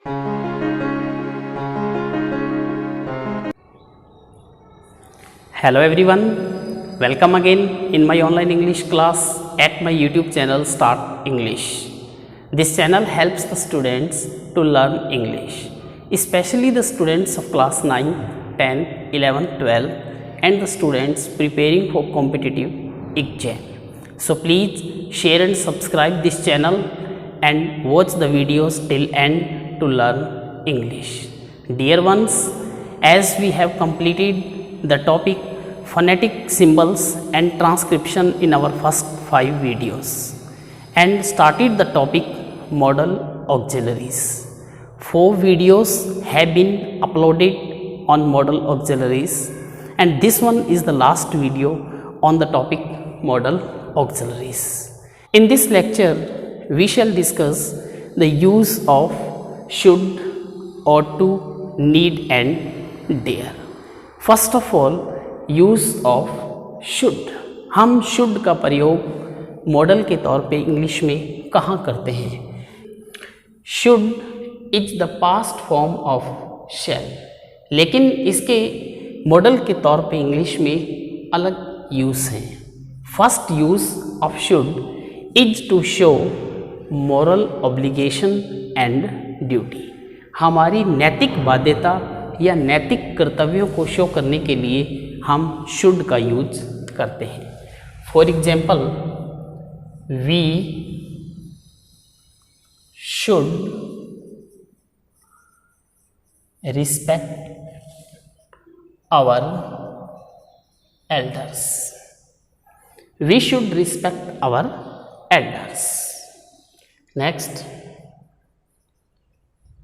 Hello everyone, welcome again in my online English class at my YouTube channel Start English. This channel helps the students to learn English, especially the students of class 9, 10, 11, 12 and the students preparing for competitive exam. So please share and subscribe this channel and watch the videos till end to learn English. Dear ones, as we have completed the topic phonetic symbols and transcription in our first 5 videos and started the topic modal auxiliaries. 4 videos have been uploaded on modal auxiliaries and this one is the last video on the topic modal auxiliaries. In this lecture we shall discuss the use of should, ought to, need and dare. First of all use of should. हम should का प्रयोग model के तौर पे English में कहाँ करते हैं? Should is the past form of shall, लेकिन इसके मॉडल के तौर पे इंग्लिश में अलग यूज़ हैं. First use of should is to show moral obligation and duty. हमारी नैतिक बाध्यता या नैतिक कर्तव्यों को शो करने के लिए हम शुड का यूज करते हैं. For example, we should respect our elders. We should respect our elders. Next,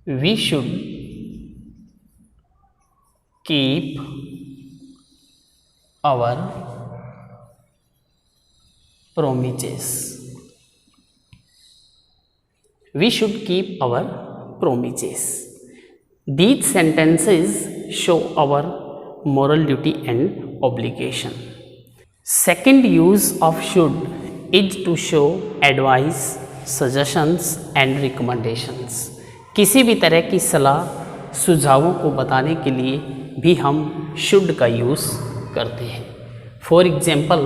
we should keep our promises. We should keep our promises. These sentences show our moral duty and obligation. Second use of should is to show advice, suggestions and recommendations. किसी भी तरह की सलाह सुझावों को बताने के लिए भी हम शुड का यूज़ करते हैं. For example,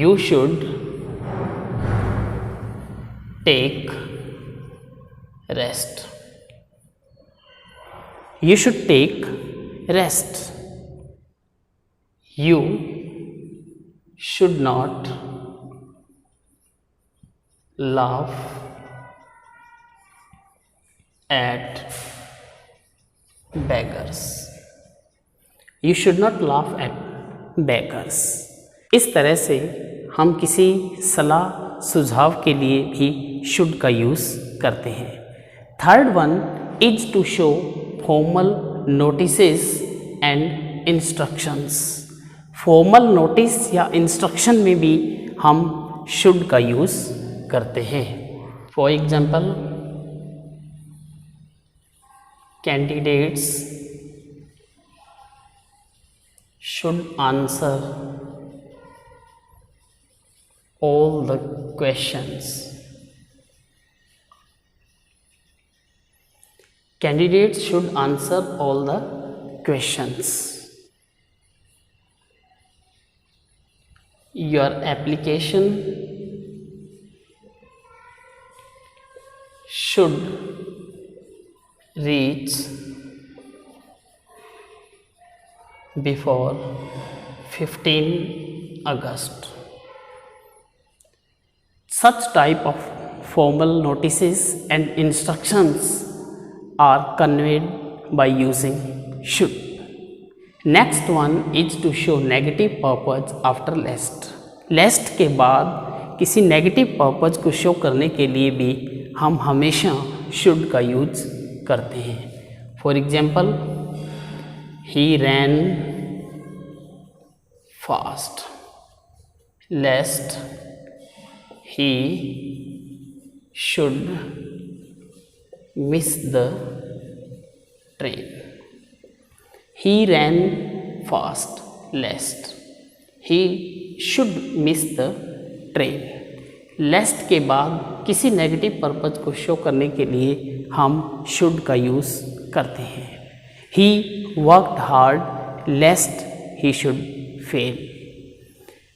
you should take rest. You should take rest. You should not laugh at beggars. You should not laugh at beggars. इस तरह से हम किसी सलाह सुझाव के लिए भी शुड का यूज़ करते हैं. Third one is to show formal notices and instructions. Formal notice या इंस्ट्रक्शन में भी हम शुड का यूज़ करते हैं. For example, candidates should answer all the questions. Candidates should answer all the questions. Your application should reach before 15 August. Such type of formal notices and instructions are conveyed by using should. Next one is to show negative purpose after lest. Lest के बाद किसी negative purpose को show करने के लिए भी हम हमेशा शुड का यूज करते हैं. For example, he ran fast lest he should miss the train. He ran fast lest he should miss the train. लेस्ट के बाद किसी नेगेटिव पर्पज को शो करने के लिए हम शुड का यूज़ करते हैं। He worked hard lest he should fail.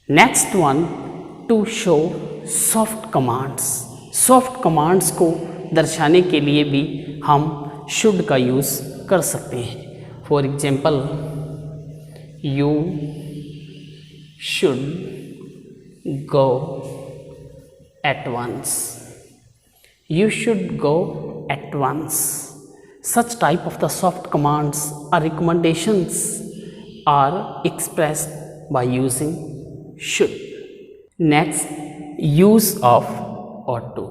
Next one, to show soft commands. Soft commands को दर्शाने के लिए भी हम शुड का यूज़ कर सकते हैं। For example, you should go at once. You should go at once. Such type of the soft commands or recommendations are expressed by using should. Next, use of ought to.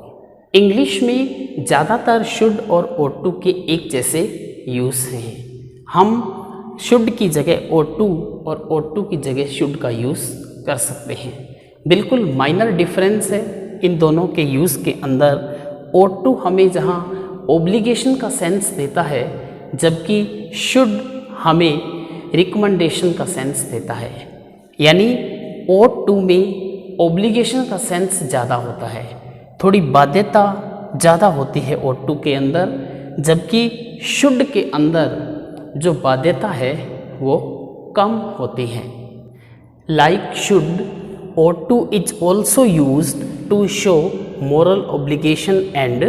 English में ज़्यादातर should और ought to के एक जैसे use हैं। हम should की जगह ought to और ought to की जगह should का यूज़ कर सकते हैं। बिल्कुल माइनर डिफरेंस है इन दोनों के यूज़ के अंदर। ought to हमें जहाँ ओब्लिगेशन का सेंस देता है, जबकि शुड हमें रिकमेंडेशन का सेंस देता है। यानी ought to में ओब्लिगेशन का सेंस ज़्यादा होता है, थोड़ी बाध्यता ज़्यादा होती है ought to के अंदर, जबकि शुड के अंदर जो बाध्यता है वो कम होती है। Like should, ought to is also used to show moral obligation and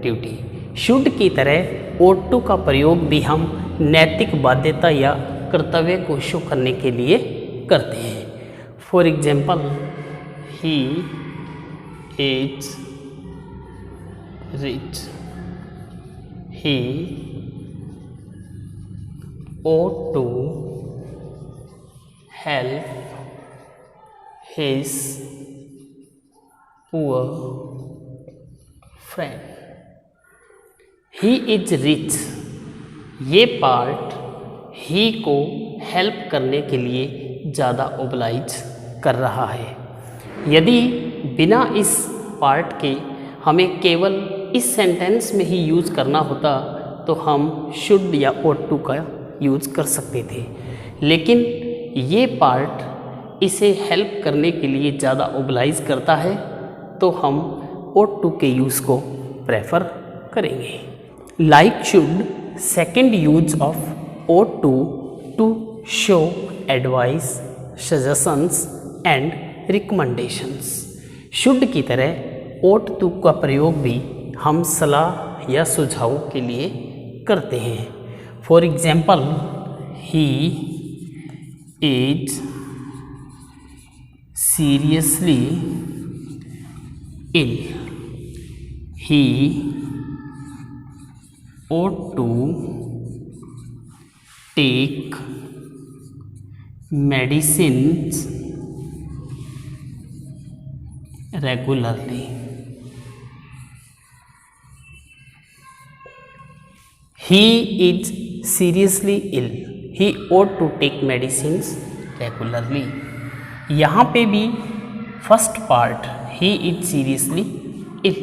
duty. Should की तरह ought to का प्रयोग भी हम नैतिक बाध्यता या कर्तव्य को शो करने के लिए करते हैं। For example, he is rich, he ought to help his poor friend. He is rich, ये पार्ट ही को हेल्प करने के लिए ज़्यादा ओबलाइज कर रहा है। यदि बिना इस पार्ट के हमें केवल इस सेंटेंस में ही यूज़ करना होता तो हम शुड या ought to का यूज़ कर सकते थे, लेकिन ये पार्ट इसे हेल्प करने के लिए ज़्यादा ओबलाइज करता है तो हम ought to के यूज़ को प्रेफर करेंगे। Like should, second use of ought to show advice, suggestions and recommendations. Should की तरह ought to का प्रयोग भी हम सलाह या सुझाव के लिए करते हैं। For example, he is seriously ill, he ought to take medicines regularly. He is seriously ill, he ought to take medicines regularly. यहाँ पे भी first part he is seriously ill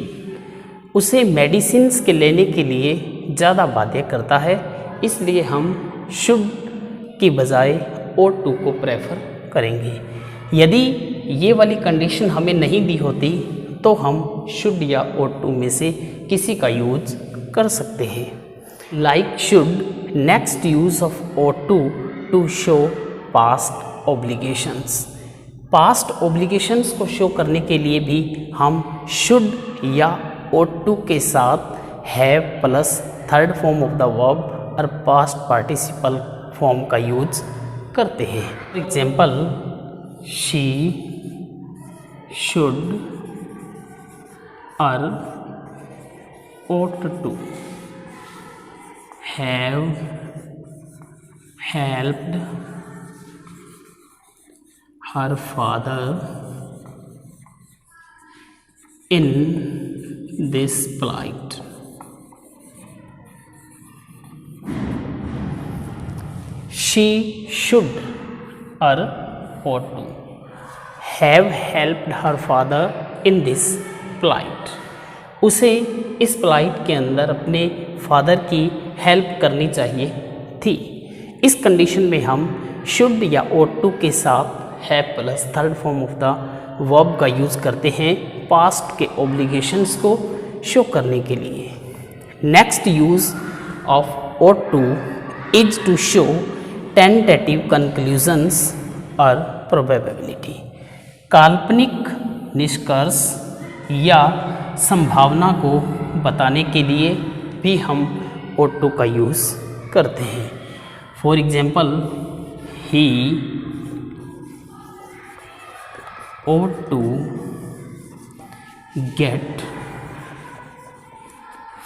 उसे मेडिसिन्स के लेने के लिए ज़्यादा बाध्य करता है, इसलिए हम शुड की बजाय ought to को प्रेफर करेंगे। यदि ये वाली कंडीशन हमें नहीं दी होती तो हम शुड या ought to में से किसी का यूज कर सकते हैं। Like should, next use of ought to show past obligations. Past obligations को शो करने के लिए भी हम शुड या ought to के साथ have plus third form of the verb और पास्ट पार्टिसिपल फॉर्म का यूज करते हैं। फॉर एग्जाम्पल, शी शुड और ought to have helped her father in this plight. She should or ought to have helped her father in this plight. उसे इस plight के अंदर अपने फादर की हेल्प करनी चाहिए थी। इस कंडीशन में हम शुड या ought to के साथ have plus third form of the verb का यूज़ करते हैं पास्ट के ऑब्लिगेशंस को शो करने के लिए। Next use of ought to is to show tentative conclusions और प्रोबेबिलिटी। काल्पनिक निष्कर्ष या संभावना को बताने के लिए भी हम ought to का यूज़ करते हैं। For example, he ought to get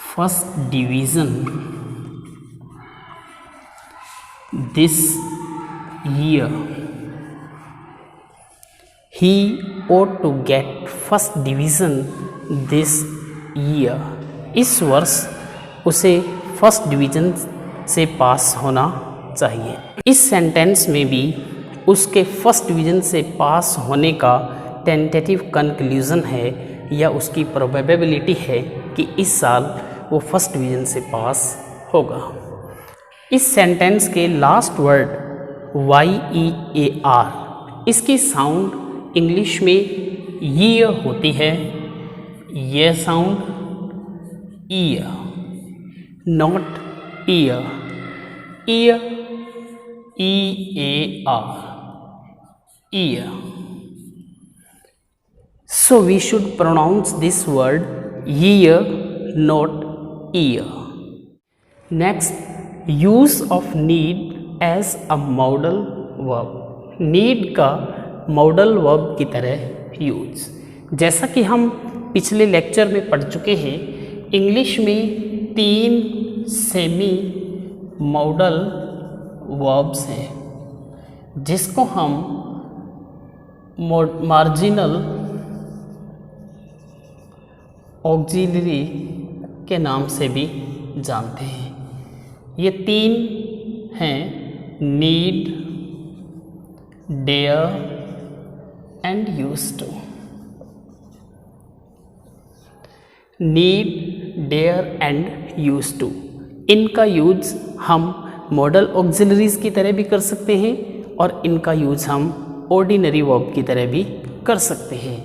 first division this year. He ought to get first division this year. इस वर्ष उसे फर्स्ट डिवीज़न से पास होना चाहिए। इस सेंटेंस में भी उसके फर्स्ट डिवीज़न से पास होने का टेंटेटिव कंक्लूज़न है या उसकी प्रोबेबिलिटी है कि इस साल वो फर्स्ट डिवीज़न से पास होगा। इस सेंटेंस के लास्ट वर्ड YEAR, इसकी साउंड इंग्लिश में ईयर होती है। ये sound year, not year. Year EAR, year. So we should pronounce this word year, not ear. Next, use of need as a modal verb. need का modal verb की तरह use. जैसा कि हम पिछले लेक्चर में पढ़ चुके हैं, इंग्लिश में 3 सेमी मॉडल वर्ब्स हैं जिसको हम मार्जिनल ऑक्सिलरी के नाम से भी जानते हैं। ये 3 हैं, need, dare and used to. Need, dare and used to, इनका यूज हम मॉडल ऑक्सिलरीज की तरह भी कर सकते हैं और इनका यूज हम ऑर्डिनरी वर्ब की तरह भी कर सकते हैं।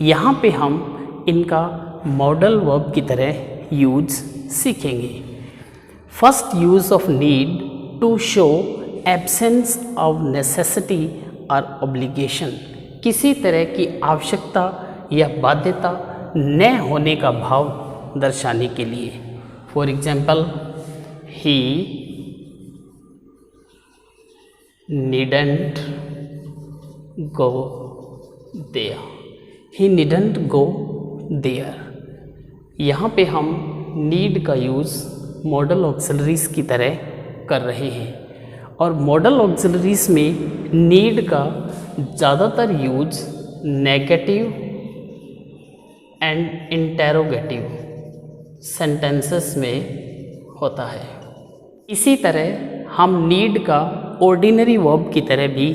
यहाँ पे हम इनका मॉडल वर्ब की तरह यूज सीखेंगे। First use of need to show absence of necessity और ऑब्लिगेशन, किसी तरह की आवश्यकता या बाध्यता न होने का भाव दर्शाने के लिए। For example, he needn't go there. He needn't go there. यहाँ पे हम need का यूज़ मॉडल ऑक्सिलरीज की तरह कर रहे हैं और मॉडल ऑक्सिलरीज में need का ज़्यादातर use negative and interrogative sentences में होता है। इसी तरह हम नीड का ऑर्डिनरी वर्ब की तरह भी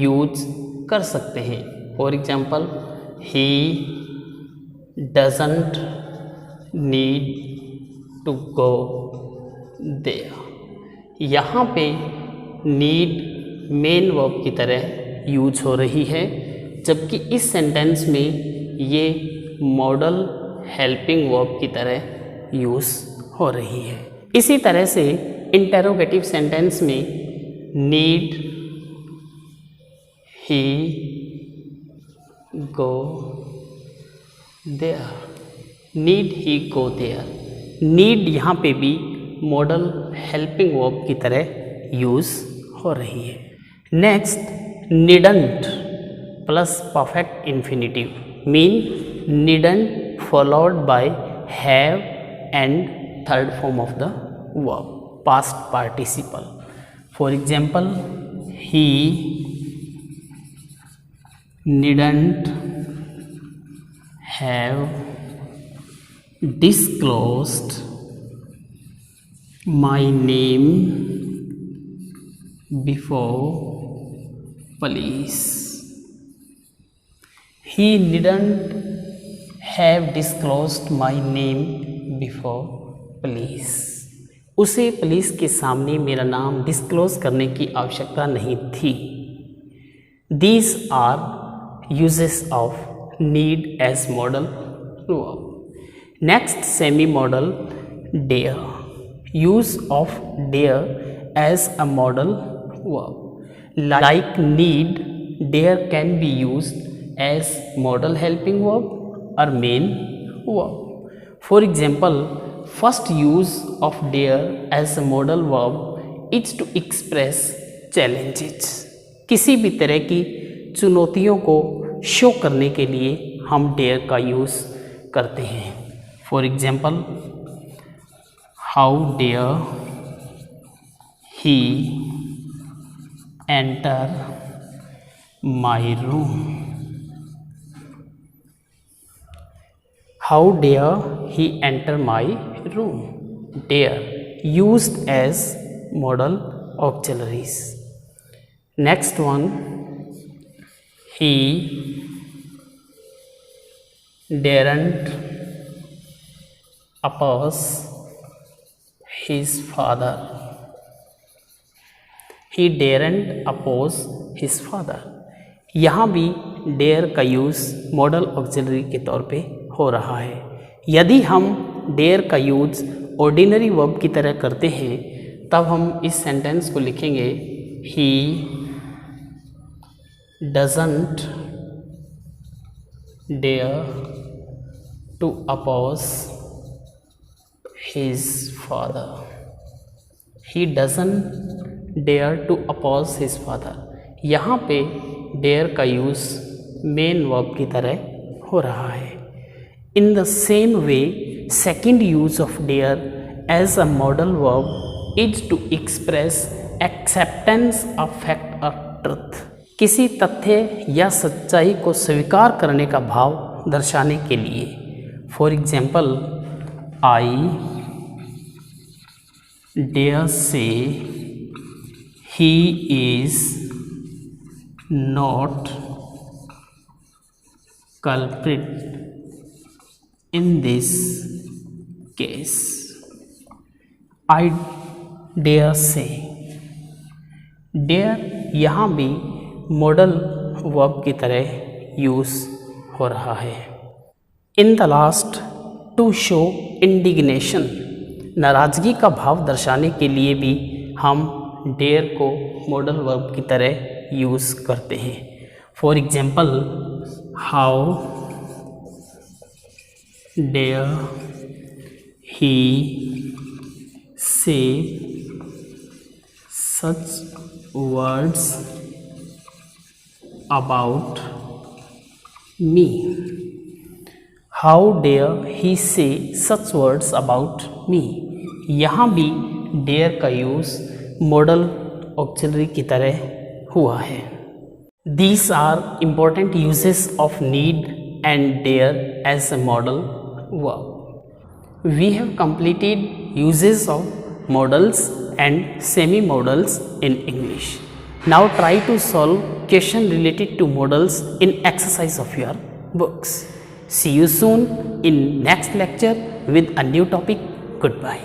यूज कर सकते हैं। For example, he doesn't need to go there. यहाँ पे नीड मेन वर्ब की तरह यूज हो रही है, जबकि इस सेंटेंस में ये मॉडल हेल्पिंग वर्ब की तरह यूज हो रही है। इसी तरह से इंटेरोगेटिव सेंटेंस में need he go there, need he go there. Need यहाँ पे भी मॉडल हेल्पिंग वर्ब की तरह यूज हो रही है। Next, needn't plus perfect infinitive mean needn't followed by have and third form of the verb, past participle. For example, he needn't have disclosed my name before police. He needn't have disclosed my name before police. उसे police के सामने मेरा नाम disclose करने की आवश्यकता नहीं थी। These are uses of need as modal verb. Next semi-modal, dare. Use of dare as a modal verb. Like need, dare can be used as modal helping verb or main verb. For example, first use of dare as a modal verb is to express challenges. किसी भी तरह की चुनौतियों को show करने के लिए हम dare का यूज़ करते हैं. For example, how dare he enter my room? How dare he enter my room? Dare used as modal auxiliaries. Next one, he daren't oppose his father. He daren't oppose his father. यहाँ भी dare का use model auxiliary के तौर पे हो रहा है. यदि हम dare का यूज़ ऑर्डिनरी वर्ब की तरह करते हैं तब हम इस सेंटेंस को लिखेंगे he doesn't dare to oppose his father. He doesn't dare to oppose his father. यहाँ पे dare का यूज़ मेन वर्ब की तरह हो रहा है. In the same way, second use of dare as a modal verb is to express acceptance of fact or truth. किसी तथ्य या सच्चाई को स्वीकार करने का भाव दर्शाने के लिए. For example, I dare say he is not culprit in this case. I dare say. dare यहाँ भी मॉडल वर्ब की तरह यूज़ हो रहा है. In the last, to show indignation. नाराज़गी का भाव दर्शाने के लिए भी हम डेयर को मॉडल वर्ब की तरह यूज़ करते हैं. For example, how dare he say such words about me. How dare he say such words about मी. यहाँ भी डेयर का यूज़ मॉडल ऑक्सिलरी की तरह हुआ है. These are important uses of need and dare as a modal verb. We have completed uses of modals and semi-modals in English. Now try to solve question related to modals in exercise of your books. See you soon in next lecture with a new topic. Goodbye.